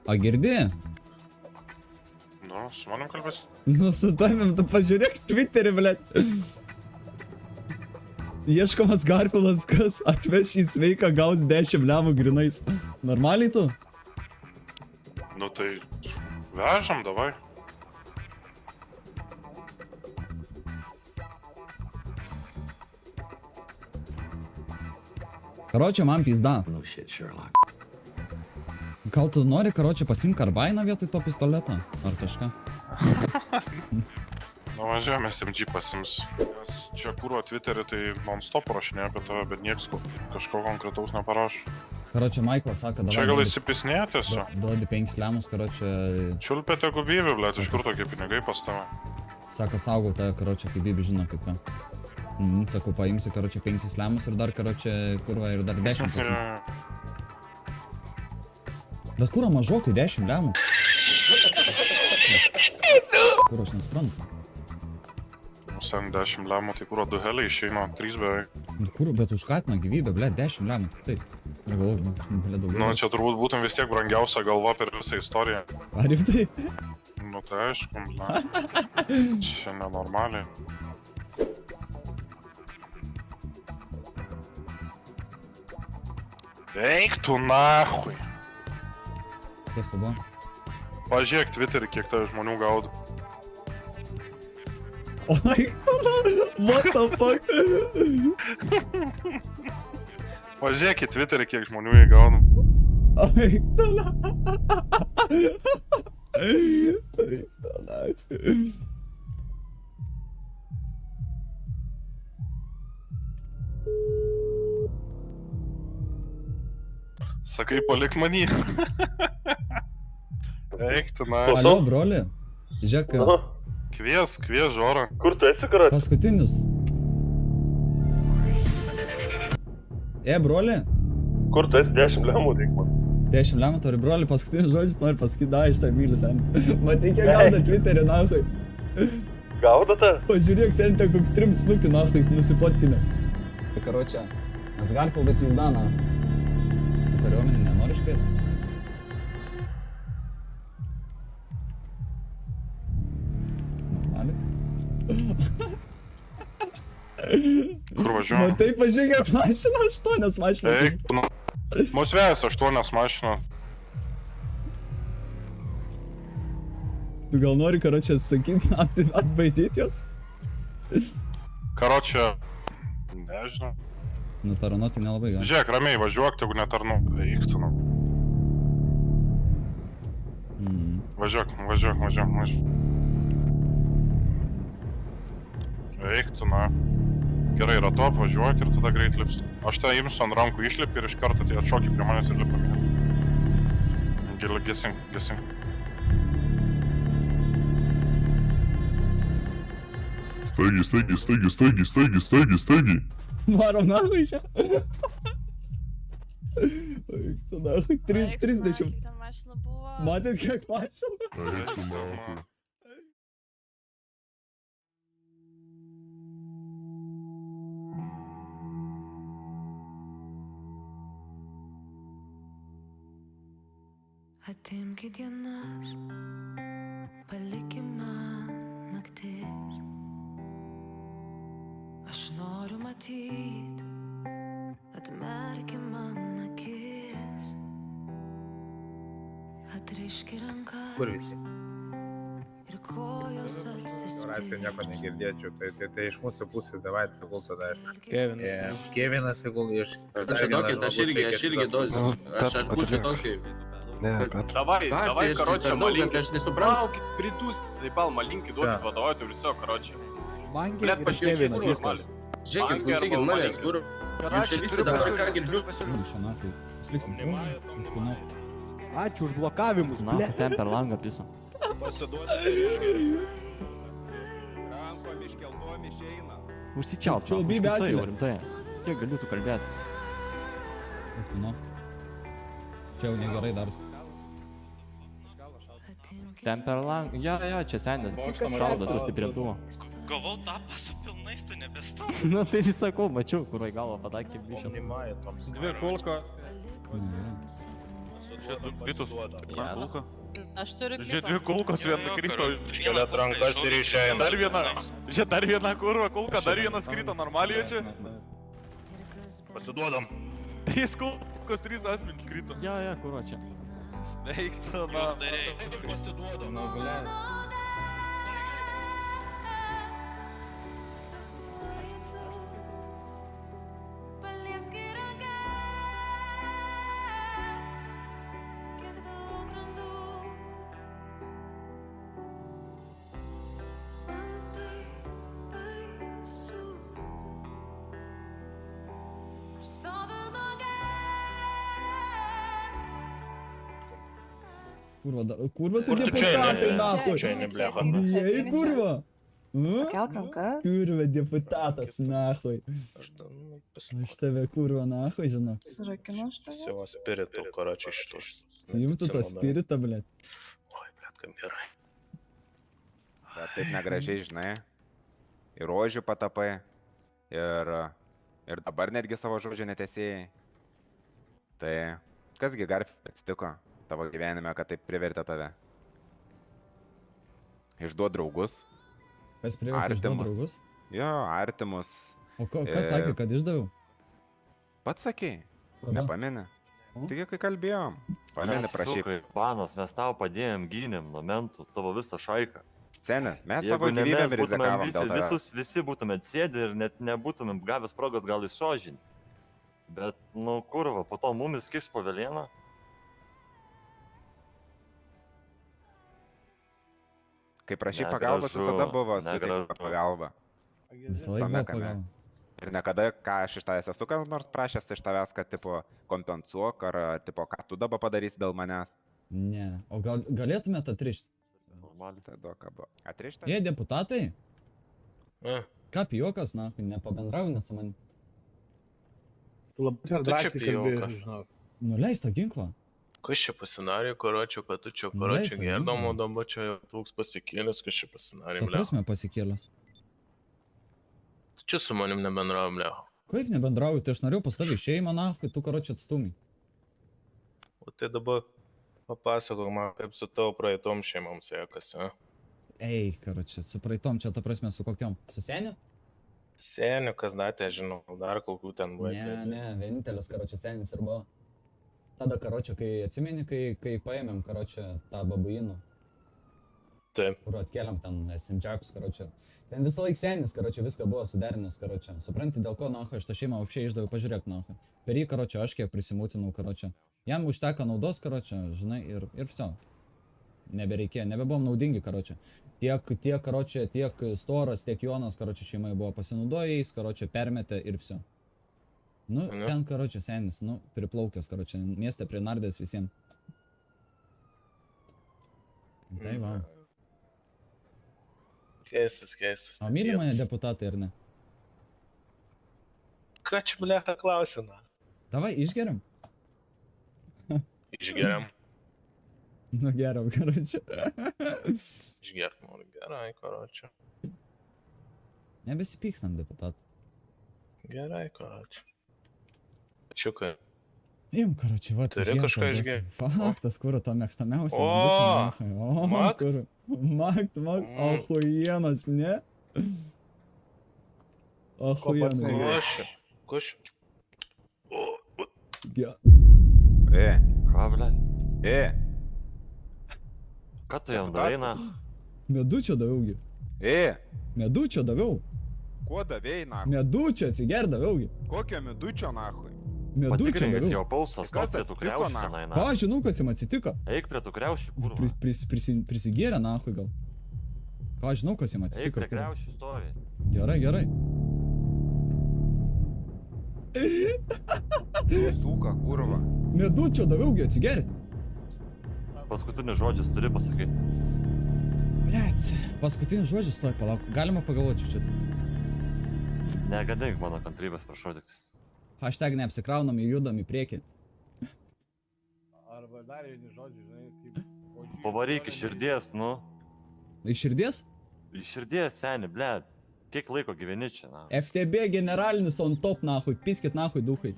A girdi? Nu, su manim kalbės. Nu, su tavim, tu pažiūrėk Twitterį, blėt. Ieškomas Garfilas, kas atveš į sveiką, gaus 10 lemų grinais. Normaliai tu? Nu tai vežam, davai. Karočią, man pizda. Gal tu nori, karočią, pasimk karbainą vietoj to pistoleto? Ar kažką? Nu važiuojame SMG pasims. Nes čia kūro Twitterį tai non-stop rašinė apie tave, bet nieks kažko konkretaus neparašo. Karočią, Maiklas sako, davai. Čia gal įsipisnėjate su? Duodi 5 lemus, karočią. Čiulpėte gubybį, blėt, iš kur tokie pinigai pas tave? Sako, saugau tave, karočią, kaip bibi žino kaip ką. Sakau, paimsi, karočią, 5 lemus ir dar, karočią, kurva, ir dar 10 pasims. Bet kuro mažokai 10 lemų? Kur aš nesprantu? Sen 10 lemų, tai kuro 2 heliai išeina, 3 beveik. Kur, bet užkatina gyvybę, ble, 10 lemų tik tais. Galvoju, ble, daugiau. Nu, čia turbūt būtum vis tiek brangiausia galva per visą istoriją. Ar jau tai? Nu, tai aišku, ble. Čia nenormaliai. Eik tu nahui. Kas tu buvo? Pažiūrėk Twitterį, kiek tave žmonių gaudo. Oi, what the fuck? Pažiūrėk į Twitterį, kiek žmonių jį gaudo. Oi, tala. Oi, tala. Sakai, palik manį. Eik tu nahui. Alio, broli. Žiūrėk, Kvies žorą. Kur tu esi, karat? paskutinis. Broli. Kur tu esi 10 lemų, reik man. 10 lemų turi, broli, paskutinis žodžius nori pasakyti, da, iš tai myliu sen. Matai, kiek gauda Twitterį, nahui. Gaudate? Pažiūrėk, sen, ten kok 3 snukių, nahui, nusifotkinę. Karočią, atgarpau, bet Vildaną. Tu kariuomenį nenori iškviesti? Kur važiuojam? Matai, pažiūrėk, mašina, 8 mašinas. Eik, nu. Mūsų vėjas 8 mašina. Tu gal nori, karočią, sakyti, atbaidyti jos? Karočią, nežinau. Nu, taranoti nelabai gali. Žiūrėk, ramiai važiuok, tegu netarnu. Eik tu, nu. Važiuok. Eik tu, na. Gerai, ratop, važiuok ir tada greit lips. Aš tą imsiu ant rankų išlipi ir iš karto tai atšoki prie manęs ir lipam. Giliu, gesink. Staigi. Varom nahui čia. Eik tu, nahui, 30. Ten mašina buvo. Matėt, kiek mašina? Eik tu, na. Atimkit dienas, palikim man naktis. Aš noriu matyt, atmerkim man akis. Atriški rankas. Kur visi? Ir kojos atsispės. Racija nieko negirdėčiau, tai iš mūsų pusės davai tegul tada aš. Kevinas. Kevinas tegul iš... Aš irgi dozinu. Aš būčiau toks kaip... Давай, короче, маленький. Aš nesuprantu. Придускит, заебал, маленький додит водовой, и все, короче. Блядь, почти Kevinas, все viskas. нормально. Žiūrėkit, klausykit manęs, kur... Jūs čia visi dabar ką girdžiu? Čia nahui. Sliksim. Ačiū už blokavimus, Na, ten per langą piso. Užsičiauk, Čia labai besile. rimtai. Kiek galiu tu kalbėti? Eik tu, na. Čia jau negerai dar. Ten per langą. Jo, čia senis. Šaldo su stiprintuvu. Gavau tapą su pilnais, tu nebestam. Nu, tai jis sakau, mačiau, kur į galvą patakė bišas. Dvi kulkos. Aš turiu Čia klipą. dvi kulkos viena krito. Iškeliat rankas ir išeina. Dar viena. Čia dar viena kurva kulka, dar vienas krito normaliai čia. Pasiduodam. 3 kulkos, 3 asmenys krito. Ja, kurva čia. Veiktų, na. Nu, gulia. Paliesk į ranką, kiek daug randų. Man tai baisu. Aš stoviu nuoga. Kurva, tai deputatai, nahui. Čia ne blecha. Bijai, kurva. Kelk rankas. Kurva, deputatas, nahui. Aš tave kurva, nahui, žinok. Surakinu aš tave. Всего спириту, короче, что ж. Suimtų tą spiritą, blėt. Ой, блядь, как gerai. Bet taip negražiai, žinai. Ir rožių patapai. Ir dabar netgi savo žodžio netesėjai. Tai kasgi Garfi atsitiko tavo gyvenime, kad taip privertė tave? Išduot draugus. Kas privertė išduot Artimus. draugus? Jo, artimus. O kas sakė, kad išdaviau? Pats sakei. Kada? Nepameni. Taigi, kai kalbėjom. Pameni, prašyk. Panas, mes tau padėjom, gynėm nuo mentų, tavo visą šaiką. Seni, mes savo Jeigu ne mes gyvybėm būtumėm rizikavom dėl tavęs. visi būtumėt sėdę ir net nebūtumėm gavęs progos gal išožinti. Bet, nu kurva, po to mumis kiš po velėną. Kai prašy Negražu, pagalbos, visada buvo negražu. suteikta pagalba. Visą laiką Tame buvo kame. pagalba. Ir niekada, ką aš iš tavęs esu kas nors prašęs iš tavęs, kad tipo kompensuok ar tipo ką tu dabar padarysi dėl manęs. Ne. O galėtumėte atrišti? Normaliai. Tai duok abu. Atrišta? Jie deputatai? A. Ką pijokas, nahui, nepabendrauju net su manim. Labai Tu čia pijokas. žinau. Nuleis tą ginklą. Kas čia pasinarė, koročiu, kad tu čia, Leista, koročiu, gerdom, o ginklą. dabar čia jau toks pasikėlęs, kas čia pasinarė, Ta blecha. prasme pasikėlęs. Čia su manim nebendravom, blecha. Kaip nebendrauju, tai aš norėjau pas tavį šeimą, nahui, tu karočią atstumi. O tai dabar papasakok man, kaip su tavo praeitom šeimom sekasi, a? Ei, karočią, su praeitom čia, ta prasme, su kokiom? Su seniu? Senių, kas datė, žinau, dar kokių ten buvo. Ne, vienintelis karočią senis ir buvo. Tada karočią, kai atsimeni, kai paėmėm karočią tą babuinų, Taip. kur atkeliam ten SMDžakus, karočią. Ten visą laiką senis, karočią, viską buvo suderinęs, karočią. Supranti, dėl ko, nahui, aš tą šeimą apšiai išdaviau, pažiūrėk, nahui. Per jį, karočią, aš kiek prisimūtinau, karočią. Jam užteka naudos, karočią, žinai, ir viso. Nebereikėjo, nebebuvom naudingi, karočią. Tiek, karočią, tiek Storas, tiek Jonas, karočią, šeimai buvo pasinaudojais, karočią, permetė ir viso. Nu, ten, karočią, senis, nu, priplaukęs, karočią, mieste prinardęs visiems. Tai va. Keistas. O myli mane deputatai ar ne? Ką čia, blecha, klausina? Davai, išgeriam? Išgeriam. Nu, geriam, karočią. Išgert noriu, gerai, koročiu. Nebesipykstam, deputatai. Gerai, koročiu. Ačiukai. Jum, karočią, va, Turi kažką išgert? Faktas, kur to mėgstamiausia. O, makt? Makt, ahujienas, ne? Ahujienas. Koši. Ką, ble? Ką tu jam darai, na? Medučio daviaugi. Medučio daviau. Kuo davėjai, na? Medučio atsigerdaviaugi. Kokio medučio, nahui? Medučio Patikrinkit daviau. jo pulsą, stok prie tų kriaušių tenai, Ką, na. žinau, kas jam atsitiko. Eik prie tų kriaušių, kurva. Prisigėrė, nahui gal. Ką, žinau, kas jam Eik atsitiko. prie kriaušių stovi. Gerai. Sūka, kurva. Medučio daviaugi atsigerti. Paskutinius žodžius turi pasakyti. Bliac, paskutinis žodžius, toj palauk. Galima pagalvoti čia. Negadink mano kantrybės, prašau tik. Hashtag neapsikraunam ir judam į priekį. Arba dar vieni žodžiai, žinai, kaip... Pavaryk iš širdies, nu. Iš širdies? Iš širdies, seni, bled. Kiek laiko gyveni čia, na. FTB generalinis on top, nahui. Piskit, nahui, duhai.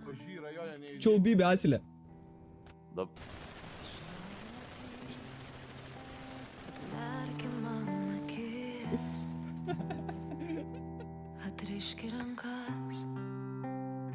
Kožį rajone neįžymė. Čiulbybė asilė. Atmerki man akis, atriški rankas.